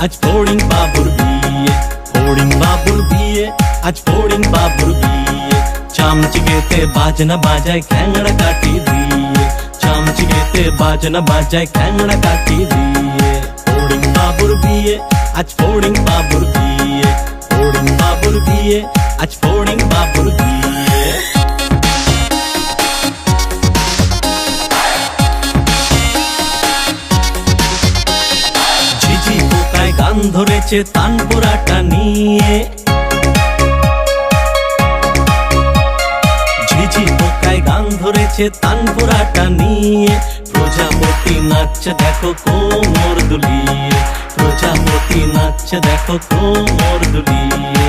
আজ ফড়িং বাবুর বিয়ে, ফড়িং বাবুর বিয়ে, আজ ফড়িং বাবুর বিয়ে। চামচিকেতে বাজনা বাজায় খ্যাংড়া কাটি দিয়ে, চামচিকেতে বাজনা বাজায় খ্যাংড়া কাটি দিয়ে। ফড়িং বাবুর বিয়ে, আজ ফড়িং বাবুর বিয়ে, ফড়িং বাবুর বিয়ে, আজ ফড়িং বাবুর বিয়ে। ঝিঝি পোকায় গান ধরেছে তানপুরাটা নিয়ে, ঝিঝি পোকায় গান ধরেছে তানপুরাটা নিয়ে। প্রজাপতি নাচছে দেখো কোমর দুলিয়ে, প্রজাপতি নাচছে দেখো কোমর দুলিয়ে।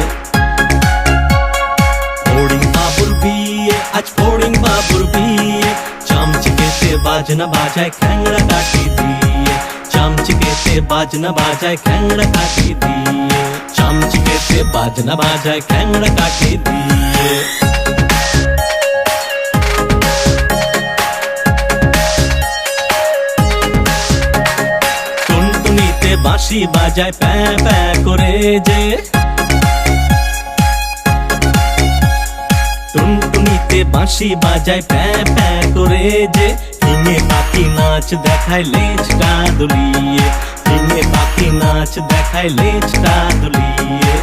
ফড়িং বাবুর বিয়ে, আজ ফড়িং বাবুর বিয়ে। চামচিকেতে বাজনা বাজায় খ্যাংড়া কাটি দিয়ে, চামচিকেতে বাজনা বাজায় খ্যাংড়া কাটি দিয়ে, চামচিকেতে বাজনা বাজায় খ্যাংড়া কাটি দিয়ে। টুনটুনিতে বাঁশি বাজায় প্যাঁ প্যাঁ করে যে, টুনটুনিতে বাঁশি বাজায় প্যাঁ প্যাঁ করে যে। ফিঙে পাখি নাচ দেখায় লেজটা দুলিয়ে, ফিঙে পাখি নাচ দেখায় লেজটা দুলিয়ে।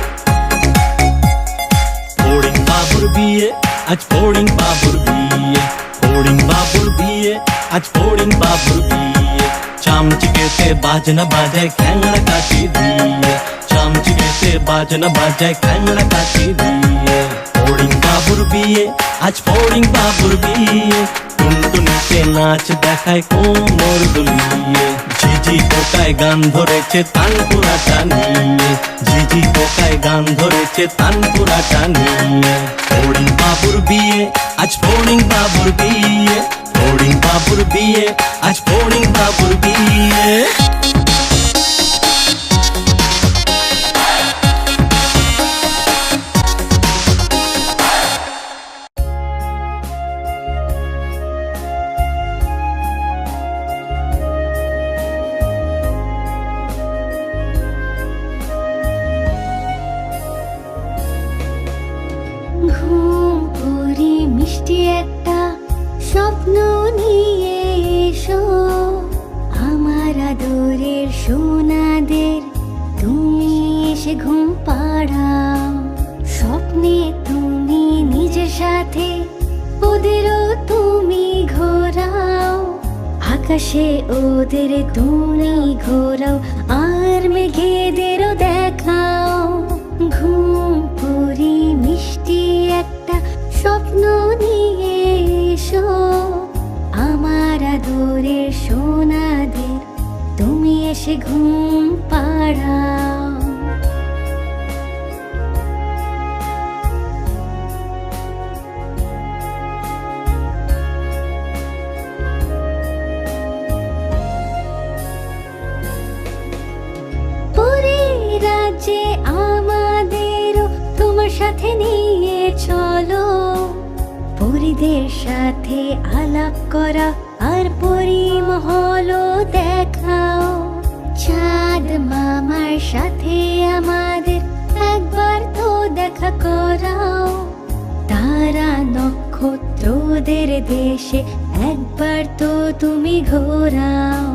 ফড়িং বাবুর বিয়ে, আজ ফড়িং বাবুর বিয়ে, ফড়িং বাবুর বিয়ে, আজ ফড়িং বাবুর বিয়ে। চামচিকেতে বাজনা বাজায় খ্যাংড়া কাটি দিয়ে, চামচিকেতে বাজনা বাজায় খ্যাংড়া কাটি দিয়ে। ফড়িং বাবুর বিয়ে, আজ ফড়িং বাবুর বিয়ে। টুনটুনিতে নাচ দেখায় কোমর দুলিয়ে, ঝিঝি পোকায় গান ধরেছে তানপুরাটা নিয়ে, ঝিঝি পোকায় গান ধরেছে তানপুরাটা নিয়ে। ফড়িং বাবুর বিয়ে, আজ ফড়িং বাবুর বিয়ে, ফড়িং বাবুর বিয়ে, আজ ফড়িং বাবুর বিয়ে। ঘুম পড়ি মিষ্টি একটা স্বপ্ন নিয়ে এসো, আমার আদরের সোনাদের তুমি এসে ঘুম পাড়াও। স্বপ্নে তুমি নিজের সাথে ওদেরও তুমি ঘোরাও, আকাশে ওদের তুমি ঘোরাও আর মেঘেদেরও দেখাও। ঘুম পড়ি মিষ্টি একটা স্বপ্ন নিয়ে এসো, আমার আদরের সোনাদের তুমি এসে ঘুম পাড়াও। পরীর রাজ্যে আমাদেরও তোমার সাথে নিয়ে চলো, পরীদের সাথে আলাপ করা আর পরিমহলও দেখাও। চাঁদ মামার সাথে আমাদের একবার তো দেখা করাও, তারা নক্ষত্রদের দেশে একবার তো তুমি ঘোরাও।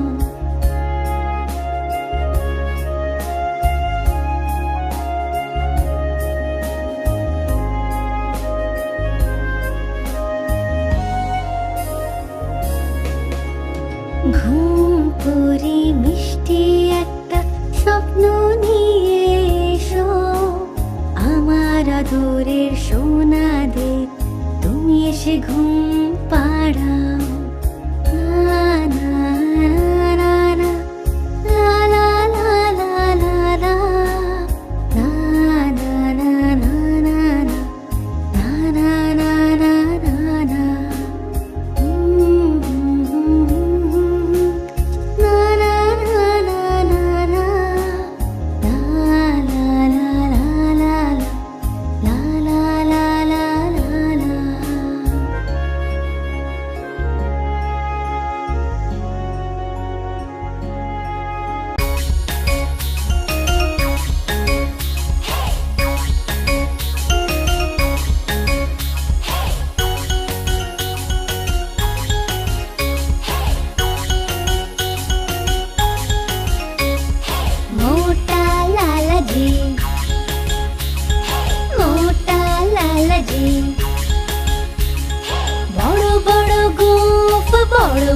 ঘুম পড়ি মিষ্টি একটা স্বপ্ন নিয়ে এসো, আমার আদরের সোনাদের তুমি এসে ঘুম পাড়াও। না না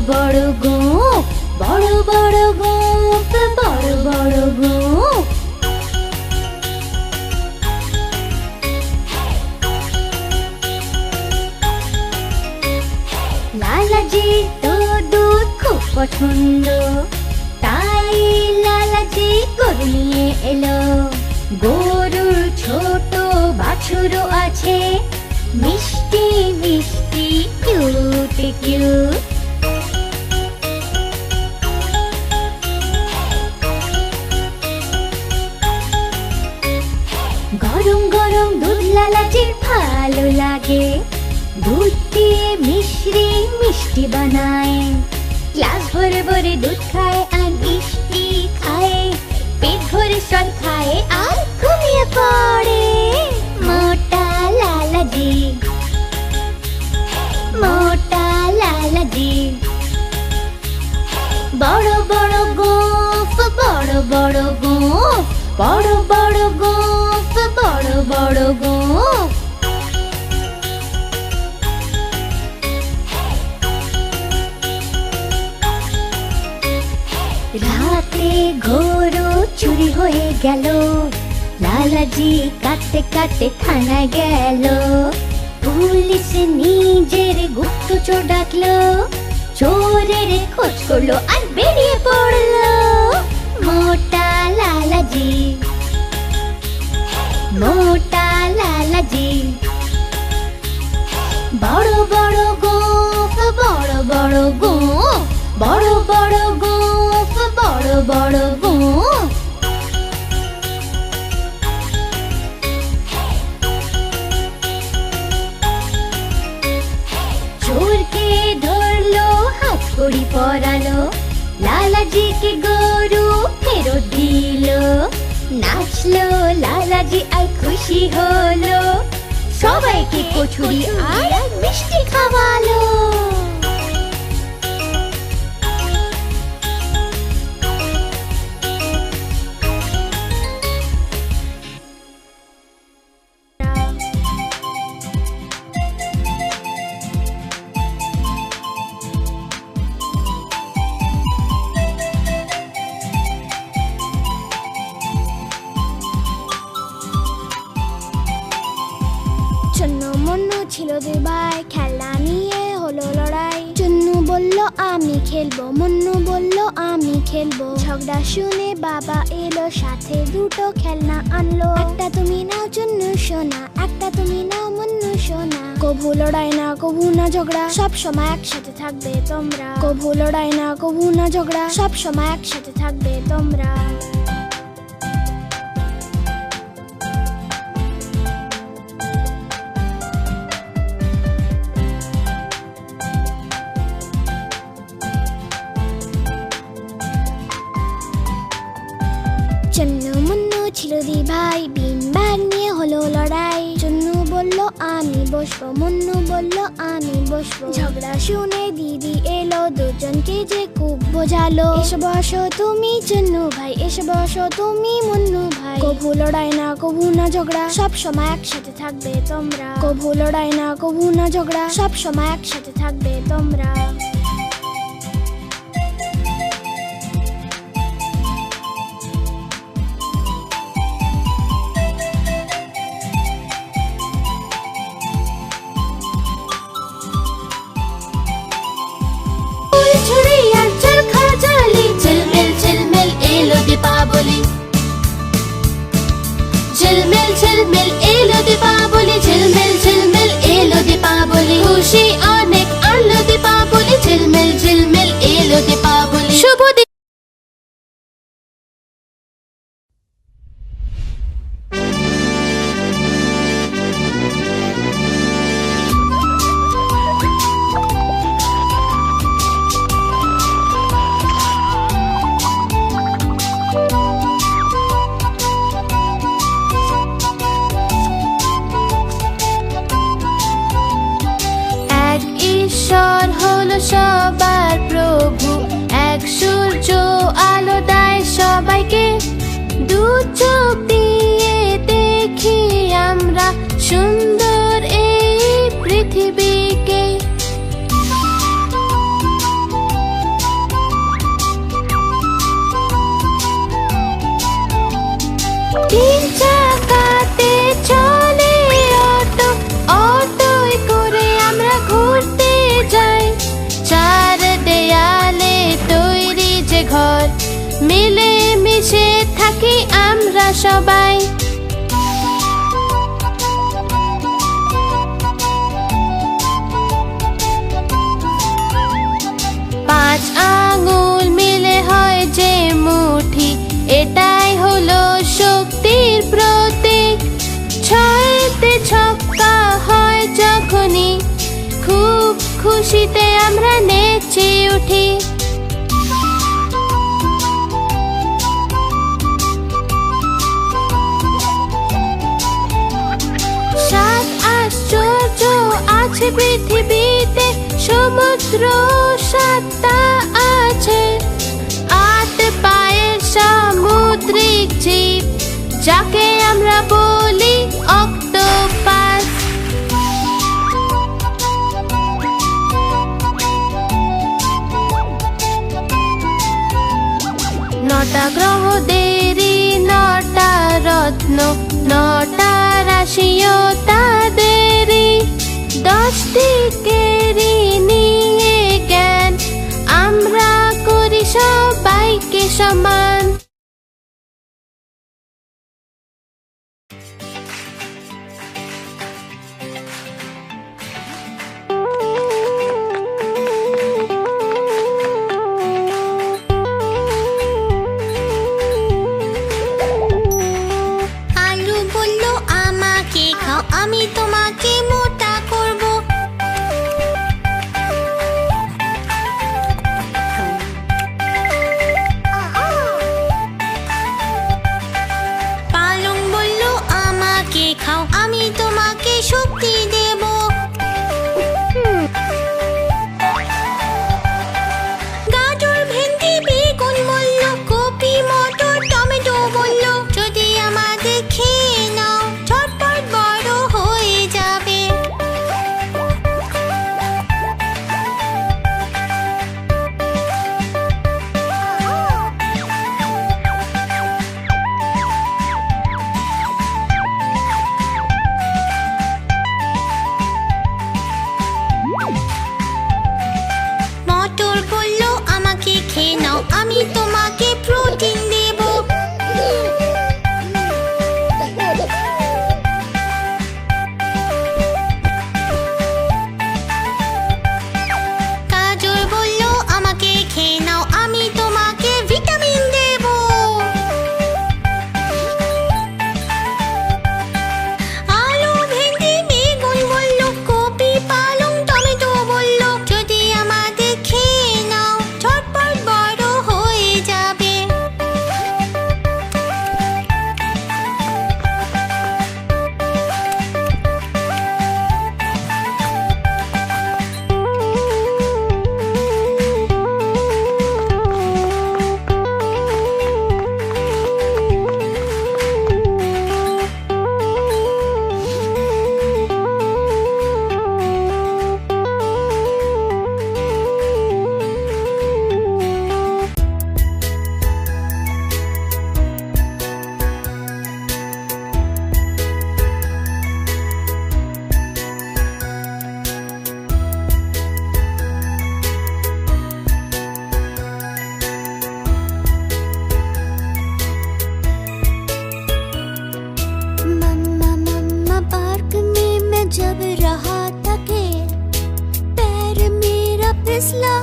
বড় গোঁফ, বড় বড় গোঁফ, বড় বড় গোঁফ। লালাজি তো দুধ খুব পছন্দ, তাই লালাজি গরু নিয়ে এলো। গরুর ছোট বাছুরও আছে, মিষ্টি মিষ্টি কিউট কিউট। গরম গরম দুধ লালাজির ভালো লাগে, দুধ দিয়ে মিশ্রি মিষ্টি বানায়। গ্লাস ভরে ভরে দুধ খায় আর মিষ্টি খায়, পেট ভরে স্টল খায় আর ঘুমিয়ে পড়ে। মোটা লালাজি, মোটা লালাজি। বড় বড় গোঁফ, বড় বড় গোঁফ, বড় বড় গোঁফ, বড় বড় গোঁফ। রাতে গরু চুরি হয়ে গেল, লালাজি কাটতে কাটতে থানায় গেল। পুলিশ নিজের গুপ্তচর ডাকলো, চোরের খোঁজ করলো আর বেরিয়ে পড়লো। মোটা লালাজি, মোটা লালাজি। বড় বড় গোঁফ, বড় বড় গোঁফ, বড় বড় গোঁফ, বড় বড় গোঁফ। চোরকে ধরলো, হাত কড়ি পরালো, লালাজিকে গরু ফেরত দিল। নাচলো লালাজি আর খুশি হলো, সবাইকে কচুরি আর মিষ্টি খাওয়ালো। চুন্নু মুন্নু ছিল দুই ভাই, খেলনা নিয়ে হলো লড়াই। চুন্নু বলল আমি খেলবো, মুন্নু বলল আমি খেলবো। ঝগড়া শুনে বাবা এলো, সাথে দুটো খেলনা আনলো। একটা তুমি নাও চুন্নু সোনা, একটা তুমি নাও মুন্নু সোনা। কভু লড়াই না কভু না ঝগড়া, সব সময় একসাথে থাকবে তোমরা। কভু লড়াই না কভু না ঝগড়া, সব সময় একসাথে থাকবে তোমরা। চুন্নু মুন্নু ছিল দুই ভাই, বিন ব্যাগ নিয়ে হলো লড়াই। চুন্নু বলল আমি বসবো, মুন্নু বলল আমি বসবো। ঝগড়া শুনে দিদি এলো, দুজনকে যে খুব বোঝালো। এসে বসো তুমি চুন্নু ভাই, এসে বসো তুমি মুন্নু ভাই। কভু লড়াই না কভু না ঝগড়া, সব সময় একসাথে থাকবে তোমরা। কভু লড়াই না কভু না ঝগড়া, সব সময় একসাথে থাকবে তোমরা। ঝিলমিল ঝিলমিল এলো দীপাবলি, ঝিলমিল ঝিলমিল এলো দীপাবলি। খুশি অনেক আনলো দীপাবলি। থাকি আমরা সবাই। পাঁচ আঙুল মিলে হয় যে মুঠি, এটাই হলো শক্তির প্রতীক। ছয়তে ছক্কা হয় যখনই, খুব খুশিতে আমরা নেচে উঠি। সাত আশ্চর্য আছে পৃথিবীতে, সমুদ্র সাতটা আছে। আট পায়ের সামুদ্রিক জীব, যাকে আমরা বলি অক্টোপাস। নটা গ্রহদেরই নটা রত্ন, নটা রাশিও তাদেরই। 10টি কেরি নিয়ে জ্ঞান, আমরা করি সবাইকে সমান। আলু বলল আমাকে খাও, আমি তোমাকে মোটা করব। পালং বলল আমাকে খাও, আমি তোমাকে শক্তি দেব। গাজর ভেন্ডি বেগুন বলল, কপি মটর টমেটো বলল, যদি আমাদের খেয়ে নাও ঝটপট বড় হয়ে যাবে। মটর বলল আমাকে খেয়ে নাও, আমি তোমাকে প্রোটিন দেব। গাজর বলল আমাকে খেয়ে নাও, আমি তোমাকে ভিটামিন দেব। আলু ভেন্ডি বেগুন বলল, কপি পালং টমেটো বলল, যদি আমাদের খেয়ে নাও ঝটপট বড় হয়ে যাবে। मम्मा मम्मा पार्क में मैं जब रहा था के, पैर मेरा फिसला,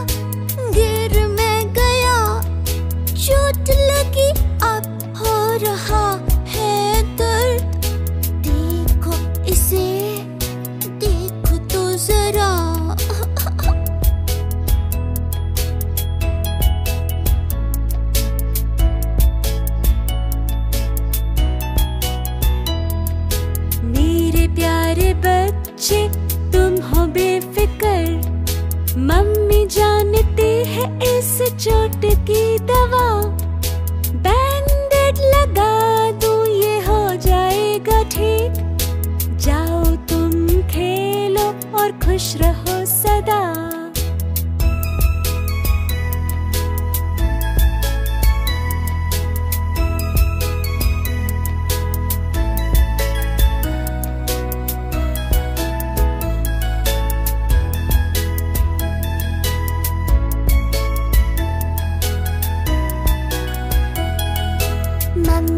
गिर मैं गया, चोट लगी अब हो रहा है दर्द। देखो इसे, देखो तो जरा। मेरे प्यारे बच्चे तुम हो बेफिक्र, मम्मी जानती है इस चोट की दवा। बैंडेड लगा दूं ये हो जाएगा ठीक। जाओ तुम खेलो और खुश रहो सदा। मम्मी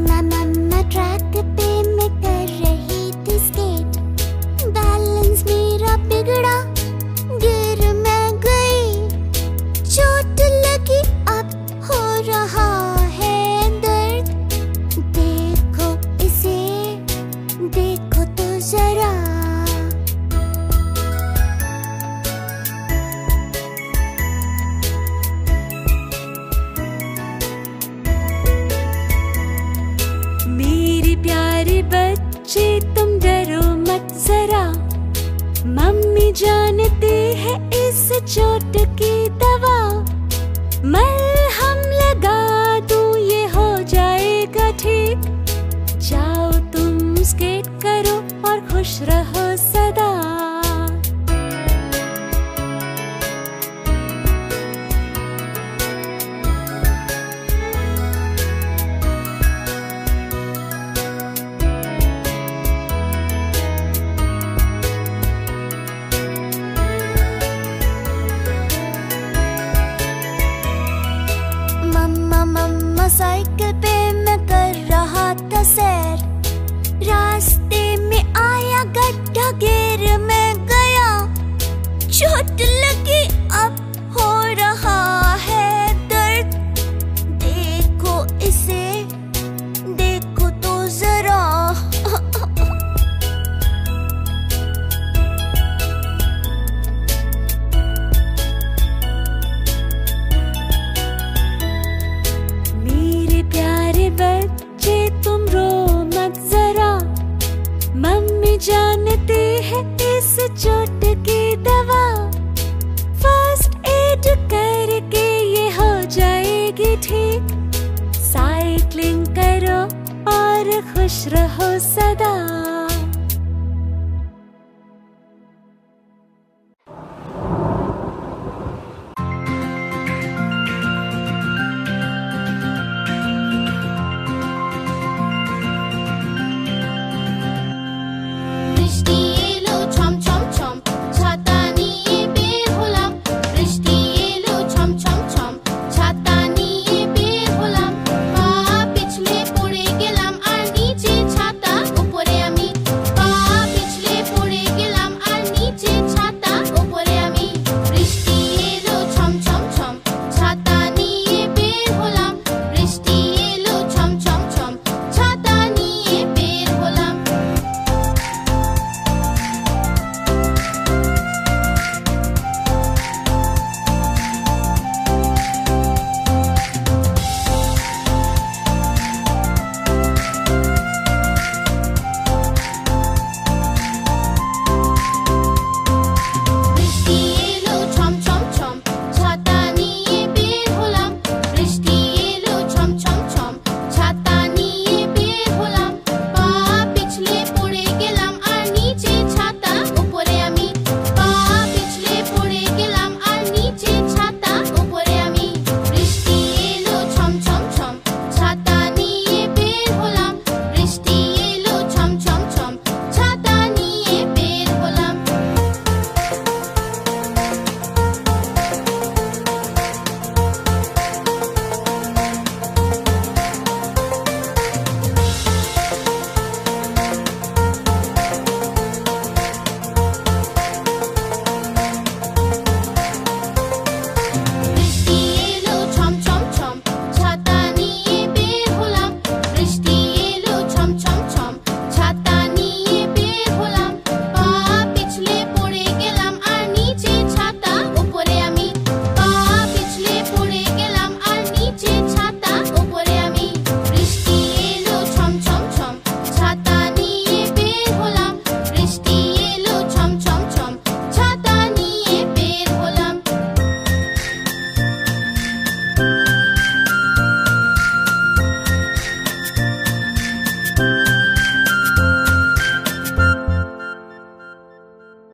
बच्चे तुम डरो मत जरा, मम्मी जानती है इस चोट की दवा। मलहम लगा दूं ये हो जाएगा ठीक, जाओ तुम स्केट करो और खुश रहो सदा। मम्मा साइकिल पे मैं कर रहा था सैर, रास्ते में आया गड्ढा, गिर मैं गया, चोट लगी अब हो रहा है दर्द। देखो इसे, देखो तो जरा। मेरे प्यारे बच्चे तुम रो मत जरा, मम्मी जानती है इस चोट की दवा। फर्स्ट एड करके ये हो जाएगी ठीक, साइकिलिंग करो और खुश रहो सदा।